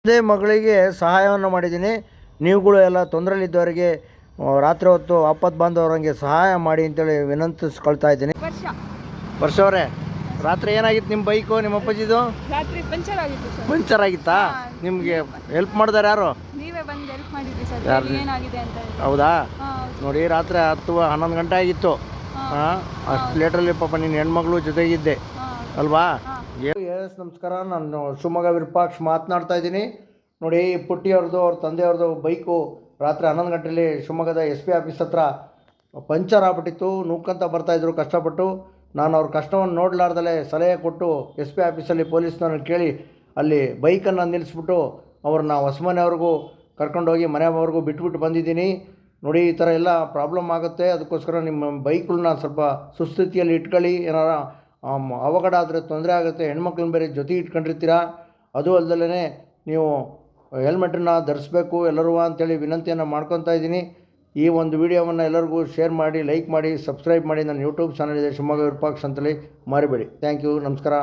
ತಂದೆ ಮಗಳಿಗೆ ಸಹಾಯವನ್ನು ಮಾಡಿದ್ದೀನಿ. ನೀವುಗಳು ಎಲ್ಲ ತೊಂದರೆಯಲ್ಲಿದ್ದವರಿಗೆ ರಾತ್ರಿ ಹೊತ್ತು ಆಪತ್ತು ಬಾಂಧವರಿಗೆ ಸಹಾಯ ಮಾಡಿ ಅಂತೇಳಿ ವಿನಂತಿಸ್ಕೊಳ್ತಾ ಇದ್ದೀನಿ. ವರ್ಷ ಅವರೇ, ರಾತ್ರಿ ಏನಾಗಿತ್ತು ನಿಮ್ಮ ಬೈಕು, ನಿಮ್ಮ ಅಪ್ಪಾಜಿದು? ರಾತ್ರಿ ಪಂಚರ್ ಆಗಿತ್ತು ಸರ್. ಪಂಚರ್ ಆಗಿತ್ತಾ? ನಿಮಗೆ ಹೆಲ್ಪ್ ಮಾಡಿದಾರೆ ಯಾರು? ನೀವೇ ಬಂದು ಹೆಲ್ಪ್ ಮಾಡಿದ್ರಿ ಸರ್. ಯಾರು? ಏನಾಗಿದೆ ಅಂತ ಹೇಳಿ. ಹೌದಾ? ಹೌದು. ನೋಡಿ, ರಾತ್ರಿ 10-11 ಗಂಟೆ ಆಗಿತ್ತು. ಅಷ್ಟು ಲೇಟ್ರಲ್ಲಿ ಪಾಪ ನಿನ್ನ ಹೆಣ್ಮಗಳು ಜೊತೆಗಿದ್ದೆ ಅಲ್ವಾ? ಎಸ್, ನಮಸ್ಕಾರ. ನಾನು ಶಿವಮೊಗ್ಗ ವಿರೂಪಾಕ್ಷ ಮಾತನಾಡ್ತಾ ಇದ್ದೀನಿ. ನೋಡಿ, ಪುಟ್ಟಿಯವ್ರದ್ದು ಅವ್ರ ತಂದೆಯವ್ರದ್ದು ಬೈಕು ರಾತ್ರಿ 11 ಗಂಟೆಯಲ್ಲಿ ಶಿವಮೊಗ್ಗದ SP ಆಫೀಸ್ ಹತ್ರ ಪಂಚರ್ ಆಗ್ಬಿಟ್ಟಿತ್ತು. ನೂಕ್ಕಂತ ಬರ್ತಾಯಿದ್ರು ಕಷ್ಟಪಟ್ಟು. ನಾನು ಅವ್ರ ಕಷ್ಟವನ್ನು ನೋಡಲಾರ್ದಲೇ ಸಲಹೆ ಕೊಟ್ಟು SP ಆಫೀಸಲ್ಲಿ ಪೊಲೀಸ್ನವ್ರನ್ನ ಕೇಳಿ ಅಲ್ಲಿ ಬೈಕನ್ನು ನಿಲ್ಲಿಸ್ಬಿಟ್ಟು ಅವ್ರನ್ನ ಹೊಸಮನೆಯವ್ರಿಗೂ ಕರ್ಕೊಂಡೋಗಿ ಮನೆಯವ್ರಿಗೂ ಬಿಟ್ಬಿಟ್ಟು ಬಂದಿದ್ದೀನಿ. ನೋಡಿ, ಈ ಥರ ಎಲ್ಲ ಪ್ರಾಬ್ಲಮ್ ಆಗುತ್ತೆ. ಅದಕ್ಕೋಸ್ಕರ ನಿಮ್ಮ ಬೈಕ್ಗಳನ್ನ ಸ್ವಲ್ಪ ಸುಸ್ಥಿತಿಯಲ್ಲಿ ಇಟ್ಕೊಳ್ಳಿ. ಏನಾರ ಅವಘಡ ಆದರೆ ತೊಂದರೆ ಆಗುತ್ತೆ. ಹೆಣ್ಮಕ್ಳನ್ನ ಬೇರೆ ಜೊತೆ ಇಟ್ಕೊಂಡಿರ್ತೀರ. ಅದು ಅಲ್ಲದಲೇ ನೀವು ಹೆಲ್ಮೆಟನ್ನು ಧರಿಸ್ಬೇಕು ಎಲ್ಲರೂ ಅಂತೇಳಿ ವಿನಂತಿಯನ್ನು ಮಾಡ್ಕೊತಾ ಇದ್ದೀನಿ. ಈ ಒಂದು ವಿಡಿಯೋವನ್ನು ಎಲ್ಲರಿಗೂ ಶೇರ್ ಮಾಡಿ, ಲೈಕ್ ಮಾಡಿ, ಸಬ್ಸ್ಕ್ರೈಬ್ ಮಾಡಿ. ನನ್ನ ಯೂಟ್ಯೂಬ್ ಚಾನಲ್ ಇದೆ ಶಿವಮೊಗ್ಗ ವಿರೂಪಾಕ್ಷ ಅಂತೇಳಿ ಮರಿಬೇಡಿ. ಥ್ಯಾಂಕ್ ಯು, ನಮಸ್ಕಾರ.